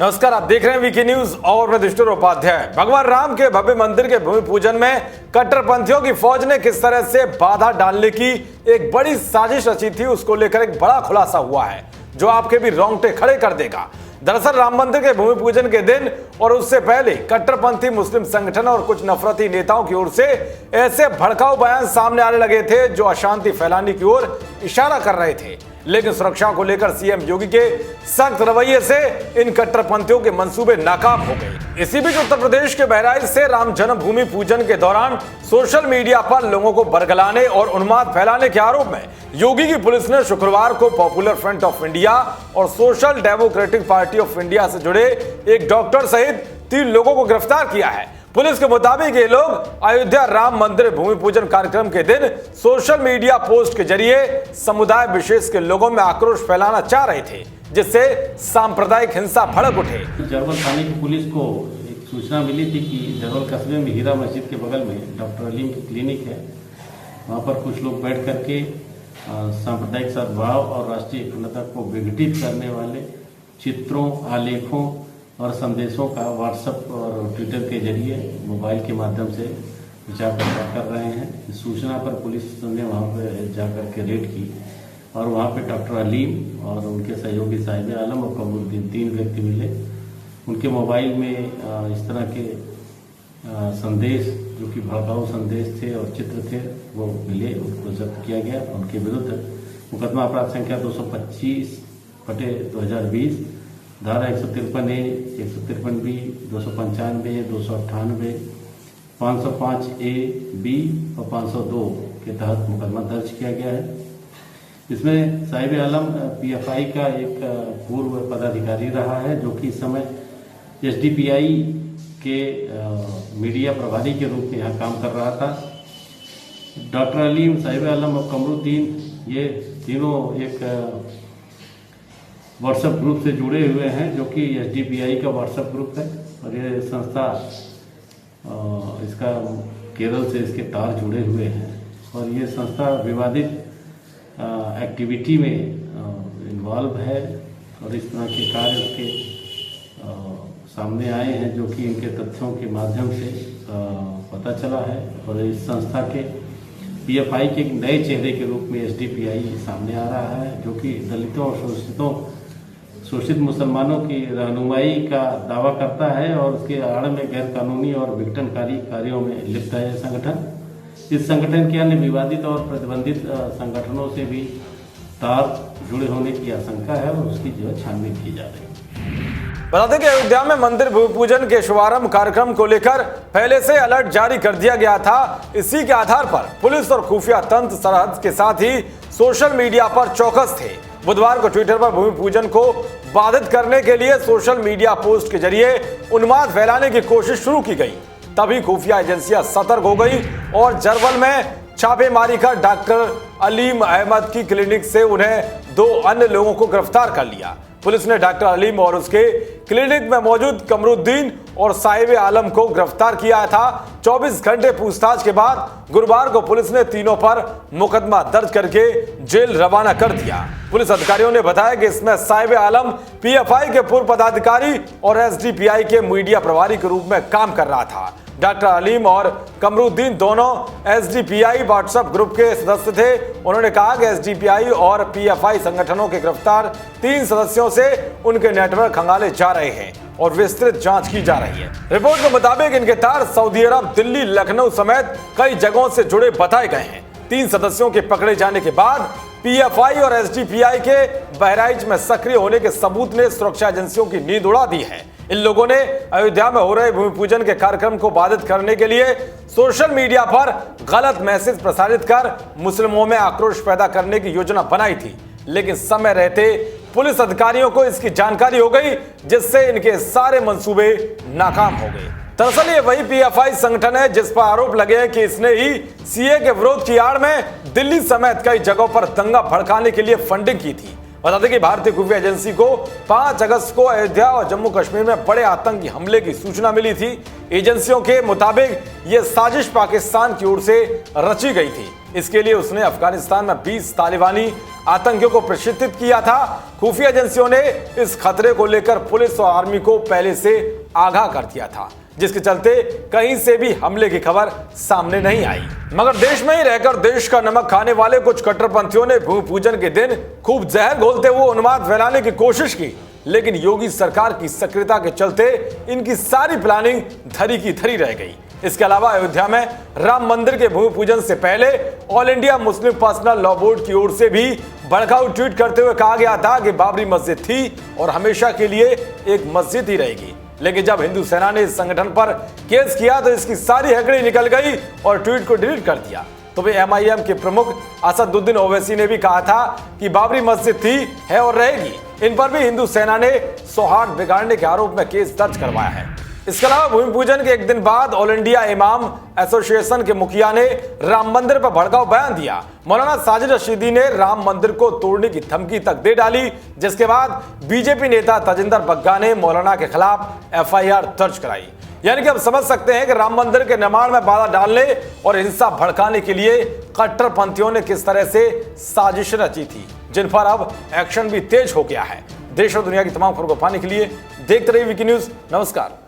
नमस्कार, आप देख रहे हैं वीके न्यूज और मैं दुष्टुर उपाध्याय। भगवान राम के भव्य मंदिर के भूमि पूजन में कट्टरपंथियों की फौज ने किस तरह से बाधा डालने की एक बड़ी साजिश रची थी, उसको लेकर एक बड़ा खुलासा हुआ है जो आपके भी रोंगटे खड़े कर देगा। दरअसल राम मंदिर के भूमि पूजन के दिन और उससे पहले कट्टरपंथी मुस्लिम संगठन और कुछ नफरती नेताओं की ओर से ऐसे भड़काऊ बयान सामने आने लगे थे जो अशांति फैलाने की ओर इशारा कर रहे थे। लेकिन सुरक्षा को लेकर सीएम योगी के सख्त रवैये से इन कट्टरपंथियों के मंसूबे नाकाम हो गए। इसी बीच उत्तर प्रदेश के बहराइच से राम जन्मभूमि पूजन के दौरान सोशल मीडिया पर लोगों को बरगलाने और उन्माद फैलाने के आरोप में योगी की पुलिस ने शुक्रवार को पॉपुलर फ्रंट ऑफ इंडिया और social democratic party of India से जुड़े एक डॉक्टर सहित 3 लोगों को गिरफ्तार किया है। पुलिस के मुताबिक ये लोग अयोध्या राम मंदिर भूमि पूजन कार्यक्रम के दिन सोशल मीडिया पोस्ट के जरिए समुदाय विशेष के लोगों में आक्रोश फैलाना चाह रहे थे, जिससे सांप्रदायिक हिंसा भड़क उठे। जरवल थाने की पुलिस को एक सूचना मिली थी कि जरवल कस्बे में हीरा मस्जिद के बगल में डॉक्टर अलीम की क्लिनिक है। वहाँ पर कुछ लोग बैठ करके सांप्रदायिक सद्भाव और राष्ट्रीय अखंडता को विघटित करने वाले चित्रों, आलेखों और संदेशों का व्हाट्सएप और ट्विटर के जरिए मोबाइल के माध्यम से प्रचार प्रसार कर रहे हैं। इस सूचना पर पुलिस ने वहां पर जाकर के रेड की और वहां पे डॉक्टर अलीम और उनके सहयोगी साहिब आलम और कमरुद्दीन 3 व्यक्ति मिले। उनके मोबाइल में इस तरह के संदेश जो कि भड़काऊ संदेश थे और चित्र थे वो मिले, उनको जब्त किया गया। उनके विरुद्ध मुकदमा अपराध संख्या 225/2020 धारा 153A, 153B, 295, 298, 505A, B और 502 के तहत मुकदमा दर्ज किया गया है। इसमें साहिब आलम PFI का एक पूर्व पदाधिकारी रहा है जो कि इस समय SDPI के मीडिया प्रभारी के रूप में यहाँ काम कर रहा था। डॉक्टर अलीम, साहिब आलम और कमरुद्दीन ये तीनों एक व्हाट्सएप ग्रुप से जुड़े हुए हैं जो कि SDPI का व्हाट्सएप ग्रुप है और ये संस्था इसका केरल से इसके तार जुड़े हुए हैं और ये संस्था विवादित एक्टिविटी में इन्वॉल्व है और इस तरह के कार्य उसके सामने आए हैं जो कि इनके तथ्यों के माध्यम से पता चला है। और इस संस्था के PFI के एक नए चेहरे के रूप में SDPI सामने आ रहा है जो कि दलितों और शोषित मुसलमानों की रहनुमाई का दावा करता है और उसके आड़ में गैरकानूनी और विघटनकारी कार्यों में लिप्त है संगठन। इस संगठन के अन्य विवादित और प्रतिबंधित संगठनों से भी तार जुड़े होने की आशंका है और उसकी जो है छानबीन की जा रही है। बता दें कि अयोध्या में मंदिर भूमि पूजन के शुभारंभ कार्यक्रम को लेकर पहले से अलर्ट जारी कर दिया गया था। इसी के आधार पर पुलिस और खुफिया तंत्र सरहद के साथ ही सोशल मीडिया पर चौकस थे। बुधवार को ट्विटर पर भूमि पूजन को बाधित करने के लिए सोशल मीडिया पोस्ट के जरिए उन्माद फैलाने की कोशिश शुरू की गई। तभी खुफिया एजेंसियां सतर्क हो गई और जरवल में छापेमारी कर डॉक्टर अलीम अहमद की क्लिनिक से उन्हें 2 अन्य लोगों को गिरफ्तार कर लिया। पुलिस ने डॉक्टर अलीम और उसके क्लिनिक में मौजूद कमरुद्दीन और साहिब आलम को गिरफ्तार किया था। 24 घंटे पूछताछ के बाद गुरुवार को पुलिस ने तीनों पर मुकदमा दर्ज करके जेल रवाना कर दिया। पुलिस अधिकारियों ने बताया कि इसमें साहिब आलम PFI के पूर्व पदाधिकारी और SDPI के मीडिया प्रभारी के रूप में काम कर रहा था। डॉक्टर अलीम और कमरुद्दीन दोनों SDPI व्हाट्सएप ग्रुप के सदस्य थे। उन्होंने कहा कि SDPI और PFI संगठनों के गिरफ्तार 3 सदस्यों से उनके नेटवर्क खंगाले जा रहे हैं और विस्तृत जांच की जा रही है। रिपोर्ट के मुताबिक इनके तार सऊदी अरब, दिल्ली, लखनऊ समेत कई जगहों से जुड़े बताए गए हैं। 3 सदस्यों के पकड़े जाने के बाद PFI और SDPI के बहराइच में सक्रिय होने के सबूत ने सुरक्षा एजेंसियों की नींद उड़ा दी है। इन लोगों ने अयोध्या में हो रहे भूमि पूजन के कार्यक्रम को बाधित करने के लिए सोशल मीडिया पर गलत मैसेज प्रसारित कर मुस्लिमों में आक्रोश पैदा करने की योजना बनाई थी। लेकिन समय रहते पुलिस अधिकारियों को इसकी जानकारी हो गई, जिससे इनके सारे मंसूबे नाकाम हो गए। दरअसल ये वही PFI संगठन है जिस पर आरोप लगे हैं कि इसने ही CA के विरोध की आड़ में दिल्ली समेत कई जगहों पर दंगा भड़काने के लिए फंडिंग की थी। बता दें कि भारतीय खुफिया एजेंसी को 5 अगस्त को अयोध्या और जम्मू कश्मीर में बड़े आतंकी हमले की सूचना मिली थी। एजेंसियों के मुताबिक यह साजिश पाकिस्तान की ओर से रची गई थी। इसके लिए उसने अफगानिस्तान में 20 तालिबानी आतंकियों को प्रशिक्षित किया था। खुफिया एजेंसियों ने इस खतरे को लेकर पुलिस और आर्मी को पहले से आगाह कर दिया था, जिसके चलते कहीं से भी हमले की खबर सामने नहीं आई। मगर देश में ही रहकर देश का नमक खाने वाले कुछ कट्टरपंथियों ने भूमि पूजन के दिन खूब जहर घोलते हुए उन्माद फैलाने की कोशिश की, लेकिन योगी सरकार की सक्रियता के चलते इनकी सारी प्लानिंग धरी की धरी रह गई। इसके अलावा अयोध्या में राम मंदिर के भूमि पूजन से पहले all India Muslim personal law board की ओर से भी भड़काऊ ट्वीट करते हुए कहा गया था कि बाबरी मस्जिद थी और हमेशा के लिए एक मस्जिद ही रहेगी। लेकिन जब हिंदू सेना ने इस संगठन पर केस किया तो इसकी सारी हकड़ी निकल गई और ट्वीट को डिलीट कर दिया। तो वे MIM के प्रमुख असदुद्दीन ओवैसी ने भी कहा था कि बाबरी मस्जिद थी, है और रहेगी। इन पर भी हिंदू सेना ने सौहार्द बिगाड़ने के आरोप में केस दर्ज करवाया है। इसके अलावा भूमि पूजन के एक दिन बाद ऑल इंडिया इमाम एसोसिएशन के मुखिया ने राम मंदिर पर भड़काऊ बयान दिया। मौलाना साजिद रशीदी ने राम मंदिर को तोड़ने की धमकी तक दे डाली, जिसके बाद बीजेपी नेता तजिंदर बग्गा ने मौलाना के खिलाफ FIR दर्ज कराई। यानी कि अब समझ सकते हैं कि राम मंदिर के निर्माण में बाधा डालने और हिंसा भड़काने के लिए कट्टरपंथियों ने किस तरह से साजिश रची थी, जिन पर अब एक्शन भी तेज हो गया है। देश और दुनिया की तमाम खबरों को पाने के लिए देखते रहिए वीकी न्यूज। नमस्कार।